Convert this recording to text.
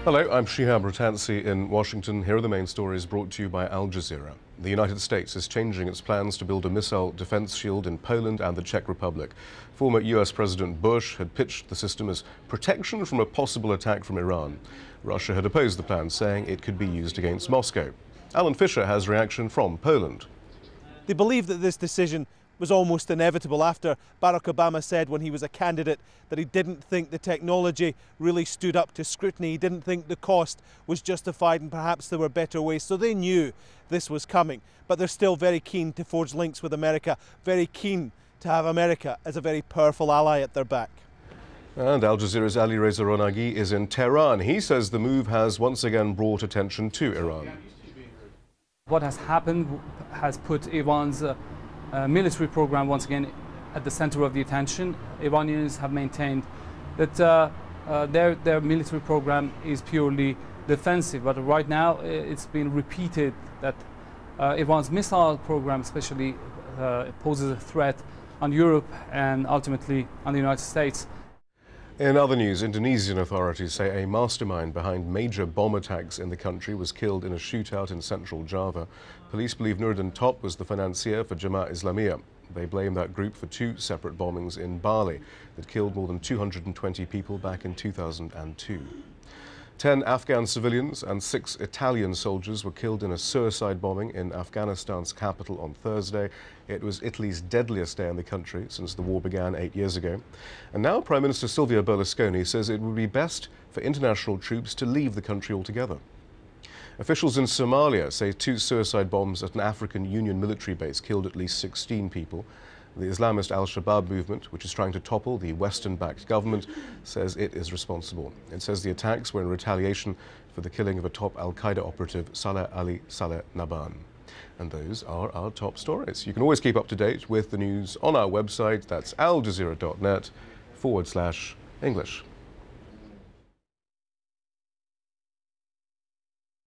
Hello, I'm Shihab Ratansi in Washington. Here are the main stories brought to you by Al Jazeera. The United States is changing its plans to build a missile defense shield in Poland and the Czech Republic. Former US President Bush had pitched the system as protection from a possible attack from Iran. Russia had opposed the plan, saying it could be used against Moscow. Alan Fisher has reaction from Poland. They believe that this decision was almost inevitable after Barack Obama said when he was a candidate that he didn't think the technology really stood up to scrutiny. He didn't think the cost was justified and perhaps there were better ways. So they knew this was coming, but they're still very keen to forge links with America, very keen to have America as a very powerful ally at their back. And Al Jazeera's Ali Reza Ronagi is in Tehran. He says the move has once again brought attention to Iran. What has happened has put Iran's military program once again at the center of the attention. Iranians have maintained that their military program is purely defensive, but right now it's been repeated that Iran's missile program especially poses a threat on Europe and ultimately on the United States. In other news, Indonesian authorities say a mastermind behind major bomb attacks in the country was killed in a shootout in central Java. Police believe NOORDIN top was the financier for Jemaah Islamiyah. They blame that group for two separate bombings in Bali that killed more than 220 people back in 2002. 10 Afghan civilians and 6 Italian soldiers were killed in a suicide bombing in Afghanistan's capital on Thursday. It was Italy's deadliest day in the country since the war began 8 years ago. And now Prime Minister Silvio Berlusconi says it would be best for international troops to leave the country altogether. Officials in Somalia say 2 suicide bombs at an African Union military base killed at least 16 people. The Islamist al-Shabaab movement, which is trying to topple the Western-backed government, says it is responsible. It says the attacks were in retaliation for the killing of a top al-Qaeda operative, Saleh Ali Saleh Naban. And those are our top stories. You can always keep up to date with the news on our website. That's aljazeera.net/English.